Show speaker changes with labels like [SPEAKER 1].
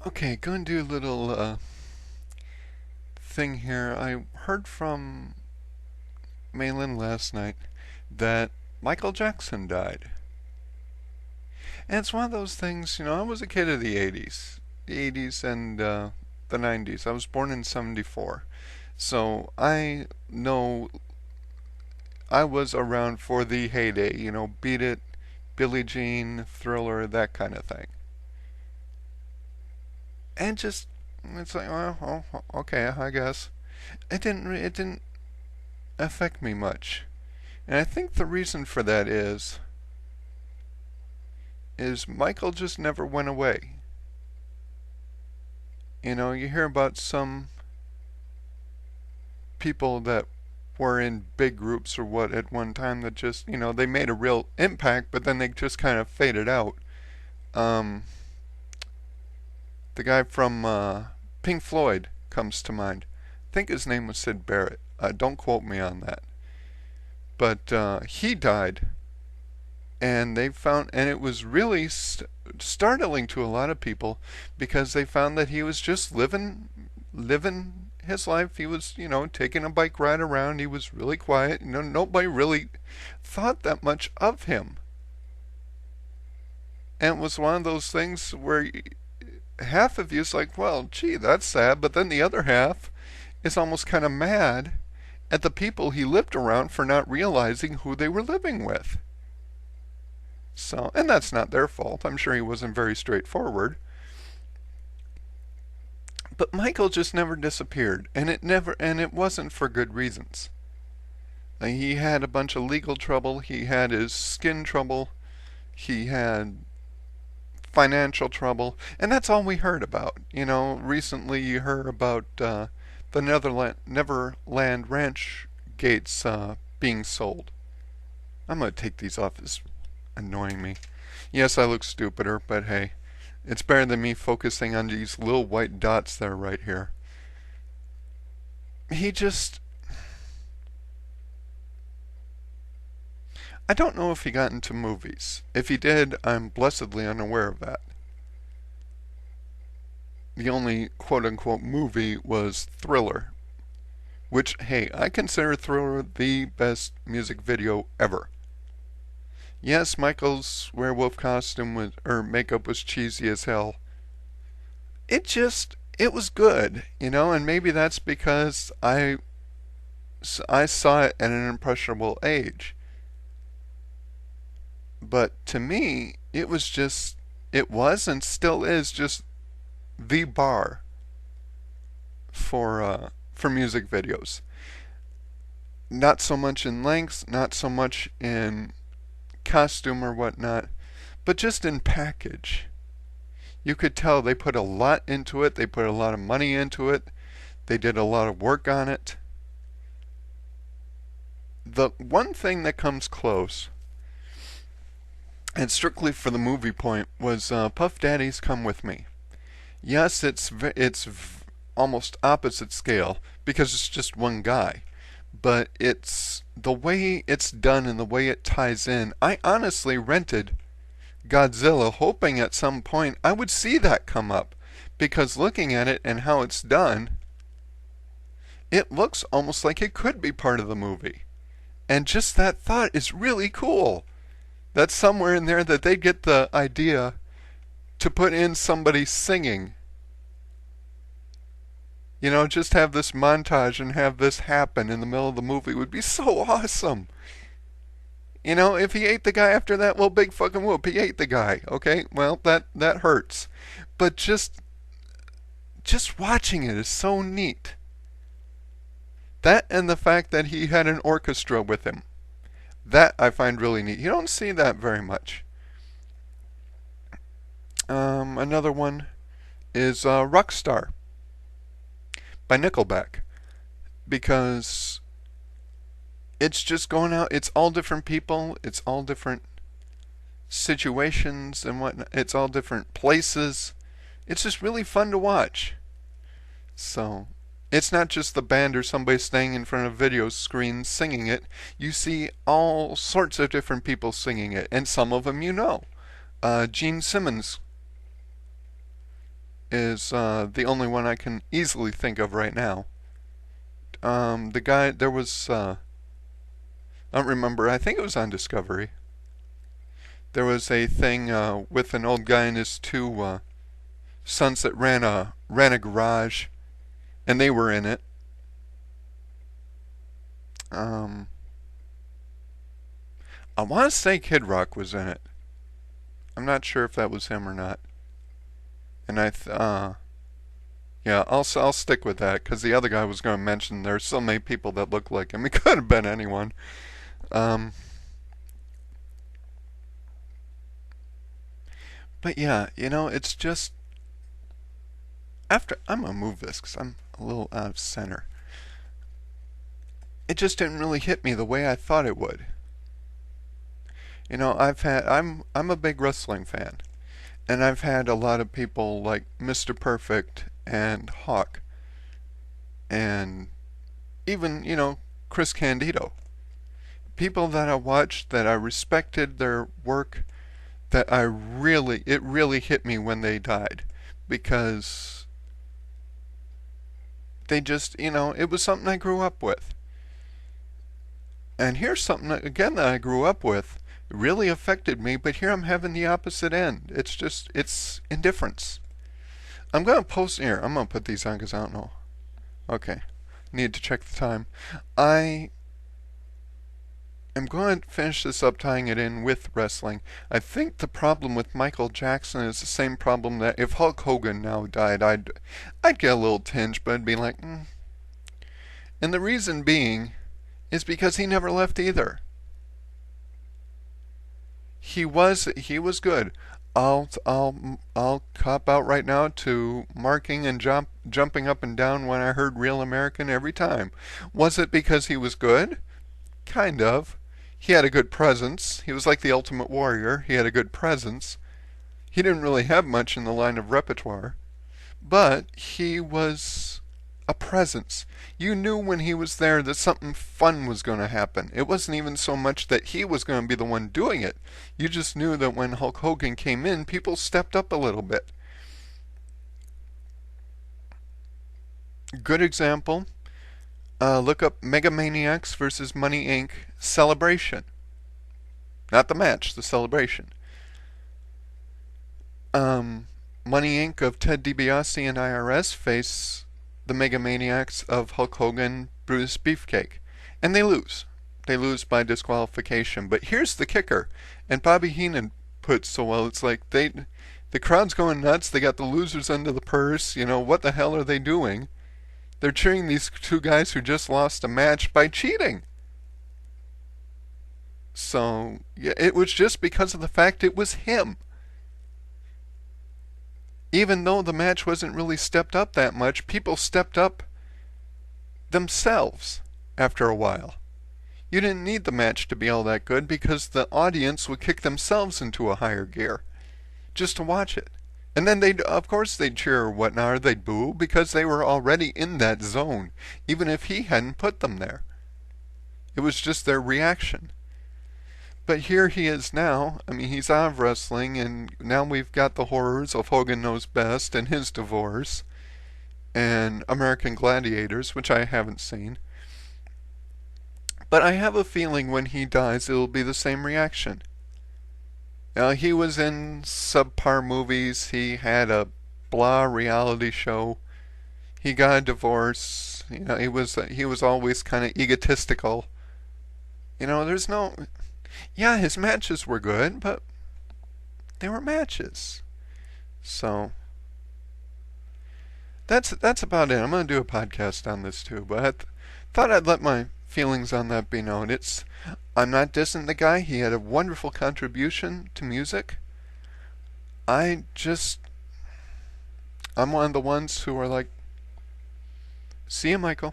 [SPEAKER 1] Okay, going to do a little thing here. I heard from Malin last night that Michael Jackson died. And it's one of those things, I was a kid of the 80s and the 90s. I was born in 74. So I know I was around for the heyday, Beat It, Billie Jean, Thriller, that kind of thing. And just, it's like, okay, I guess. It didn't affect me much. And I think the reason for that is Michael just never went away. You hear about some people that were in big groups or what at one time that just, they made a real impact, but then they just kind of faded out. Um, the guy from Pink Floyd comes to mind. I think his name was Sid Barrett. Don't quote me on that. But he died, and it was really startling to a lot of people because they found that he was just living his life. He was, taking a bike ride around. He was really quiet. Nobody really thought that much of him. And it was one of those things where half of you is like, well, gee, that's sad. But then the other half is almost kind of mad at the people he lived around for not realizing who they were living with. So, and that's not their fault. I'm sure he wasn't very straightforward. But Michael just never disappeared, and it wasn't for good reasons. He had a bunch of legal trouble, he had his skin trouble, he had financial trouble, and that's all we heard about. Recently you heard about the Neverland Ranch gates being sold. I'm gonna take these off. It's annoying me. Yes, I look stupider, but hey, it's better than me focusing on these little white dots that are right here. He just. I don't know if he got into movies. If he did, I'm blessedly unaware of that. The only quote unquote movie was Thriller, which, hey, I consider Thriller the best music video ever. Yes, Michael's werewolf costume or makeup was cheesy as hell. It was good, and maybe that's because I saw it at an impressionable age. But to me, it was and still is just the bar for music videos. Not so much in length, not so much in costume or whatnot, but just in package. You could tell they put a lot into it, they put a lot of money into it, they did a lot of work on it. The one thing that comes close, and strictly for the movie point, was Puff Daddy's Come With Me. Yes, it's almost opposite scale because it's just one guy, but it's the way it's done and the way it ties in. I honestly rented Godzilla hoping at some point I would see that come up because looking at it and how it's done, it looks almost like it could be part of the movie. And just that thought is really cool. That's somewhere in there that they get the idea to put in somebody singing. Just have this montage and have this happen in the middle of the movie would be so awesome. If he ate the guy after that, well, big fucking whoop, he ate the guy. Okay, well, that hurts, but just watching it is so neat. That and the fact that he had an orchestra with him, that I find really neat. You don't see that very much. Another one is Rockstar by Nickelback, because it's just going out. It's all different people. It's all different situations and whatnot. It's all different places. It's just really fun to watch. So it's not just the band or somebody staying in front of a video screen singing it. You see all sorts of different people singing it, and some of them Gene Simmons is the only one I can easily think of right now. The guy, there was, I don't remember, I think it was on Discovery. There was a thing with an old guy and his two sons that ran a garage, and they were in it. Um, I want to say Kid Rock was in it. I'm not sure if that was him or not. And yeah, I'll stick with that because the other guy was going to mention there's so many people that look like him. It could have been anyone. Um, but yeah, it's just after I'm gonna move this because I'm a little out of center. It just didn't really hit me the way I thought it would. I'm a big wrestling fan, and I've had a lot of people like Mr. Perfect and Hawk, and even Chris Candido. People that I watched that I respected their work, that it really hit me when they died, because they just it was something I grew up with. And here's something that, again, that I grew up with. It really affected me, but here I'm having the opposite end. It's indifference. I'm going to post here. I'm going to put these on because I don't know. Okay. Need to check the time. I am going to finish this up tying it in with wrestling. I think the problem with Michael Jackson is the same problem that if Hulk Hogan now died, I'd get a little tinge, but I'd be like, And the reason being is because he never left either. He was good. I'll cop out right now to marking and jumping up and down when I heard Real American every time. Was it because he was good? Kind of. He had a good presence. He was like the Ultimate Warrior. He had a good presence. He didn't really have much in the line of repertoire, but he was a presence. You knew when he was there that something fun was going to happen. It wasn't even so much that he was going to be the one doing it. You just knew that when Hulk Hogan came in, people stepped up a little bit. Good example. Look up Megamaniacs versus Money Inc. Celebration. Not the match, the celebration. Money Inc. of Ted DiBiase and IRS face the Megamaniacs of Hulk Hogan, Brutus Beefcake. And they lose. They lose by disqualification. But here's the kicker. And Bobby Heenan puts so well, it's like the crowd's going nuts. They got the losers under the purse. What the hell are they doing? They're cheering these two guys who just lost a match by cheating. So, yeah, it was just because of the fact it was him. Even though the match wasn't really stepped up that much, people stepped up themselves after a while. You didn't need the match to be all that good because the audience would kick themselves into a higher gear just to watch it. And then of course they'd cheer or whatnot, or they'd boo because they were already in that zone, even if he hadn't put them there. It was just their reaction. But here he is now. I mean, he's out of wrestling, and now we've got the horrors of Hogan Knows Best and his divorce, and American Gladiators, which I haven't seen. But I have a feeling when he dies, it'll be the same reaction. Now, he was in subpar movies. He had a blah reality show. He got a divorce. He was always kind of egotistical. There's no. Yeah, his matches were good, but they were matches. So that's about it. I'm going to do a podcast on this too, but thought I'd let my feelings on that be known. I'm not dissing the guy. He had a wonderful contribution to music. I'm one of the ones who are like, see you, Michael.